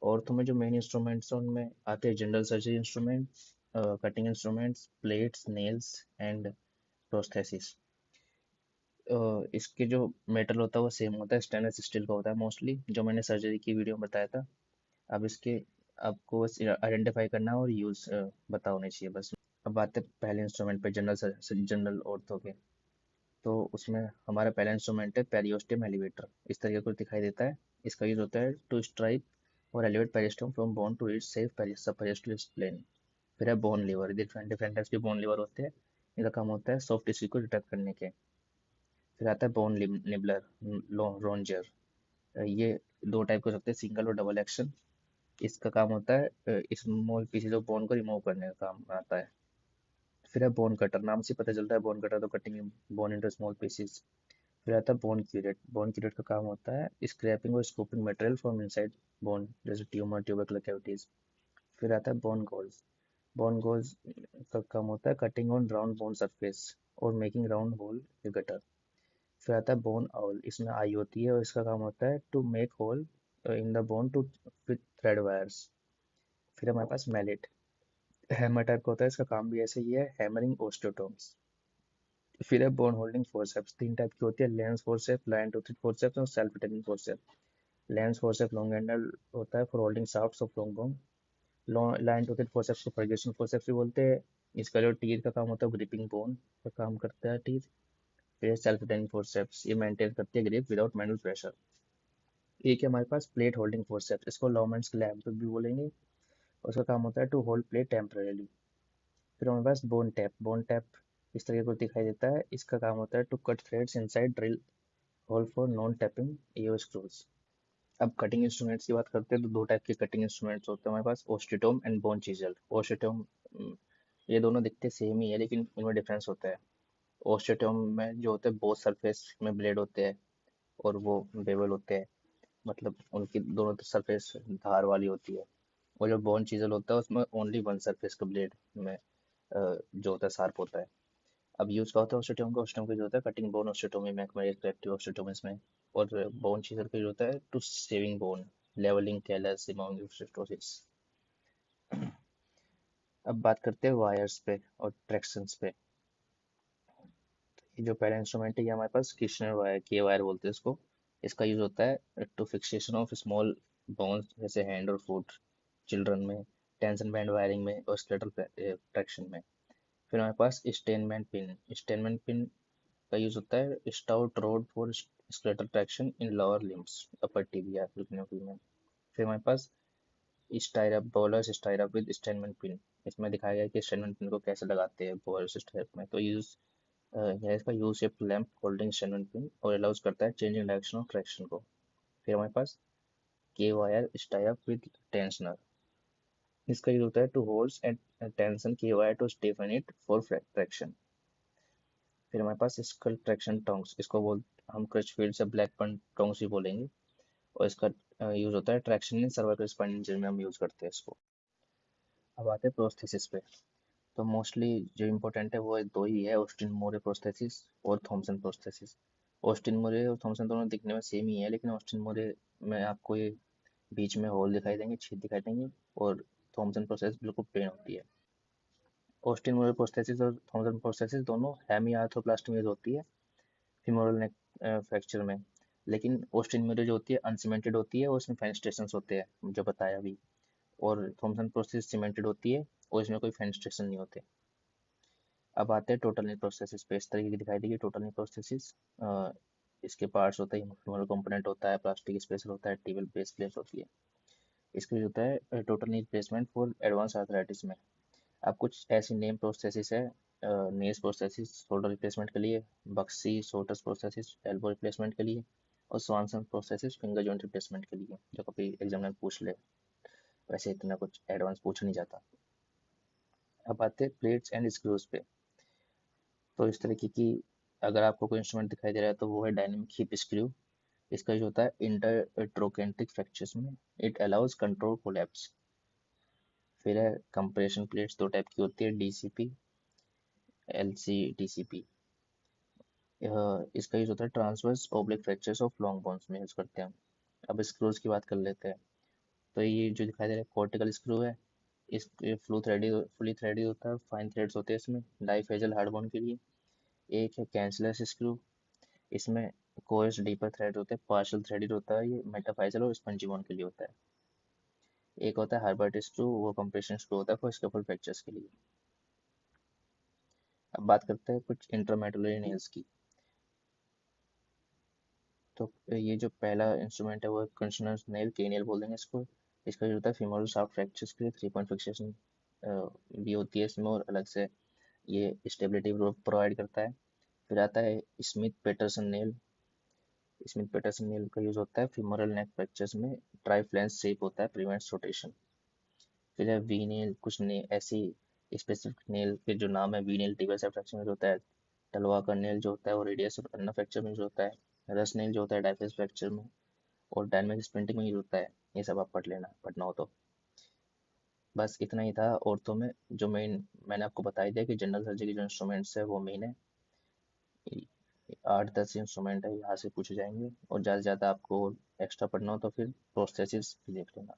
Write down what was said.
Ortho में जो main instruments हैं उनमें आते हैं general surgery instrument, cutting instruments, plates, nails and prosthesis. इसके जो मेटल होता है वो सेम होता है, स्टेनलेस स्टील का होता है मोस्टली, जो मैंने सर्जरी की वीडियो में बताया था। अब इसके आपको बस आइडेंटिफाई करना और यूज पता होने चाहिए बस। अब आते हैं पहले इंस्ट्रूमेंट पे, जनरल ऑर्थो के। तो उसमें हमारा पहला इंस्ट्रूमेंट है पेरियोस्टियम एलिवेटर। इस तरीके को दिखाई देता है। इसका यूज होता है टू स्ट्राइप और elevate periosteum from bone to its safe subperiosteal plane. फिर है bone lever. Different different types के बोन लीवर होते हैं। इनका काम होता है सॉफ्ट टिश्यू को डिटेक्ट करने के। फिर आता है बोन निबलर, रोंजर। ये दो टाइप के हो सकते हैं, सिंगल और डबल एक्शन। इसका काम होता है स्मॉल पीसेज ऑफ बोन को रिमूव करने का काम आता है। फिर है बोन कटर। नाम से पता चलता है बोन कटर तो cutting bone into small pieces. फिर आता है बोन क्यूरेट। बोन क्यूरेट का काम होता है स्क्रैपिंग और scooping material from inside bone, जैसे ट्यूमर, ट्यूबरकुलर कैविटीज। फिर आता है बोन गोल्स। बोन गोल्स का काम होता है cutting on round bone surface और मेकिंग राउंड होल गटर। फिर आता है बोन आउल। इसमें आई होती है और इसका काम होता है to make hole in the bone to with thread wires. फिर हमारे पास मैलेट, हैमर टाइप का होता है। इसका काम भी ऐसे ही है, हैमरिंग ओस्टियोटोम्स। फिर है बोन होल्डिंग फोर्सेप्स। तीन टाइप की होती है, Lane's forceps, lion toothed forceps और self retaining forceps. Lane's forceps long handle होता है for holding shafts of long bone. Lion toothed forceps को फर्गेशन फोर्सेप्स भी बोलते हैं। इसका जो टीथ का काम होता है ग्रिपिंग बोन का काम करता है टीथ। फिर सेल्फ टेनिंग फोर्सेप्स, ये मेंटेन करती है ग्रिप विदाउट मैनुअल प्रेशर। एक है हमारे पास प्लेट होल्डिंग फोर्सेप्स। इसको लॉमेंट्स क्लैम्प भी बोलेंगे। उसका काम होता है टू होल्ड प्लेट टेम्परेली। फिर हमारे पास बोन टैप। बोन टैप इस तरीके को दिखाई देता है। इसका काम होता है to cut threads inside drill hole for non tapping ईओ स्क्रूज। अब कटिंग इंस्ट्रूमेंट्स की बात करते हैं तो दो टाइप के कटिंग इंस्ट्रूमेंट्स होते हैं हमारे पास, ओस्टिटोम एंड बोन चीजल। ओस्टिटोम, ये दोनों दिखते सेम ही है लेकिन इनमें डिफरेंस होता है। ओस्टिटोम में जो होते हैं बोथ सरफेस में ब्लेड होते हैं और वो बेवल होते हैं, मतलब उनकी दोनों सरफेस धार वाली होती है। और जो बोन चीजल होता है उसमें ओनली वन सरफेस का ब्लेड में जो होता है शार्प होता है। अब यूज का होता है ओस्टिटोम का। ओस्टिटोम का जो होता है कटिंग बोन ओस्टिटोमी में, करेक्टिव ओस्टिटोमिस में। और बोन चीजल का जो होता है to shaving bone, levelling, callus, removing osteosis. अब बात करते हैं वायर्स पे और ट्रैक्शंस पे। ये जो पहला इंस्ट्रूमेंट है ये हमारे पास किशनर वायर, के वायर बोलते हैं इसको। इसका यूज होता है two fixation of small bones जैसे हैंड और फुट, चिल्ड्रन में, टेंशन बैंड वायरिंग में और स्केलेटल ट्रैक्शन में। फिर हमारे पास स्टेनमेंट पिन। स्टेनमेंट पिन का यूज होता है stout road for skeletal traction in lower limbs, upper tibia, में। फिर हमारे पास स्टाइरअप, बॉलर्स स्टाइरअप विद स्टेनमेंट पिन। इसमें दिखाया गया है कि स्टेनमेंट पिन को कैसे लगाते हैं बॉलर्स स्टाइरअप में। तो यूज यह इसका U shape clamp holding Steinmann pin और अलाउज करता है चेंजिंग डायरेक्शन ऑफ ट्रैक्शन को। फिर हमारे पास के wire tie up with tensioner. इसका यूज होता है टू होल्ड्स एंड टेंशन के wire to stiffen it for traction. फिर हमारे पास स्कल ट्रैक्शन टोंग्स। इसको बोल हम क्रचफील्ड से ब्लैक पन टोंग्स भी बोलेंगे। और इसका यूज होता है ट्रैक्शन इन सर्वाइकल स्पाइन इंजरी में हम यूज करते हैं इसको। अब आते हैं प्रोस्थेसिस पे। तो मोस्टली जो इम्पोर्टेंट है वो दो ही है, ऑस्टिन मोरे प्रोस्थेसिस और थॉमसन प्रोस्थेसिस। ऑस्टिन मोरे और थॉमसन दोनों दिखने में सेम ही है, लेकिन ऑस्टिन मोरे में आपको ये बीच में होल दिखाई देंगे, छेद दिखाई देंगे। और थॉमसन प्रोस्थेसिस बिल्कुल प्लेन होती है। ऑस्टिन मोरे प्रोस्थेसिस और थॉमसन प्रोस्थेसिस दोनों हेमी आर्थ्रोप्लास्टी में होती है, फिमोरल नेक फ्रैक्चर में। लेकिन ऑस्टिन मोरे जो होती है अनसीमेंटेड होती है और उसमें फेनेस्ट्रेशन होते हैं जो बताया अभी। और थॉमसन प्रोस्थेसिस सीमेंटेड होती है और इसमें कोई फेनेस्ट्रेशन नहीं होते। अब आते हैं टोटल नी प्रोस्थेसिस पे। इस तरीके की दिखाई देगी टोटल नी प्रोस्थेसिस। इसके पार्ट्स होते हैं, ह्यूमरल कंपोनेंट होता है, प्लास्टिक स्पेशल होता है, टिबियल बेस प्लेट होती है। इसके होता है total knee replacement for advance arthritis में। अब कुछ ऐसी नेम प्रोस्थेसिस है, नीज प्रोस्थेसिस शोल्डर रिप्लेसमेंट के लिए, बक्सी सोटस प्रोस्थेसिस एल्बो रिप्लेसमेंट के लिए, और स्वानसन प्रोस्थेसिस फिंगर जॉइंट रिप्लेसमेंट के लिए, जो कभी एग्जाम में पूछ ले। वैसे इतना कुछ एडवांस पूछा नहीं जाता। अब आते हैं प्लेट्स एंड स्क्रूज पे। तो इस तरीके की अगर आपको कोई इंस्ट्रूमेंट दिखाई दे रहा है तो वो है डायनेमिक हिप स्क्रू। इसका जो होता है इंटर ट्रोकेंटिक फ्रैक्चर्स में इट अलाउज कंट्रोल कोलैप्स। फिर है कंप्रेशन प्लेट्स, दो टाइप की होती है, डीसीपी, एलसी डीसीपी। इसका यूज होता है transverse oblique fractures of long bones में यूज करते हैं हम। अब स्क्रूज की बात कर लेते हैं। तो ये जो दिखाई दे रहा है कॉर्टिकल स्क्रू है। इस फुली थ्रेडेड होता है, फाइन थ्रेड्स होते हैं इसमें डाइफेजल हार्ड बोन के लिए। एक है कैंसलेस स्क्रू, इसमें कोर्स डीपर थ्रेड होते हैं, पार्शियल थ्रेडेड होता है, ये मेटाफाइजल और स्पंजी बोन के लिए होता है। एक होता है हर्बर्ट स्क्रू, वो कंप्रेशन स्क्रू होता है फॉर स्केपुल फ्रैक्चर्स के लिए। अब बात करते हैं कुछ इंट्रामेडुलरी नेल्स की। तो ये जो पहला इंस्ट्रूमेंट है वो कंसोनेंस नेल, के नेल बोल देंगे इसको। इसका जो होता है फीमोरल शाफ्ट फ्रैक्चर्स के लिए 3 पॉइंट फिक्सेशन भी होती है इसमें, और अलग से ये स्टेबिलिटी प्रोवाइड करता है। फिर आता है Smith Petersen nail. Smith Petersen nail का यूज होता है फीमोरल नेक फ्रैक्चर्स में, ट्राई फ्लैंज शेप होता है, प्रिवेंट्स रोटेशन। फिर है वी नेल, कुछ ने ऐसी स्पेसिफिक नेल के जो नाम है, वी नेल टिबियल फ्रैक्चर में जो होता है, टलवा का नेल जो होता है वो रेडियस और अल्ना फ्रैक्चर में जो होता है, रस नेल जो होता है डाइफेस फ्रैक्चर में, और डायनेमिक स्प्रिंटिंग में यूज होता है। ये सब आप पढ़ लेना, पढ़ना हो तो। बस इतना ही था औरतों में। जो मेन मैंने आपको बता ही दिया कि जनरल सर्जरी जो इंस्ट्रूमेंट्स है वो मेन है। 8-10 इंस्ट्रूमेंट है, यहाँ से पूछे जाएंगे, और ज़्यादा से ज़्यादा आपको एक्स्ट्रा पढ़ना हो तो फिर प्रोस्थेसिस देख लेना।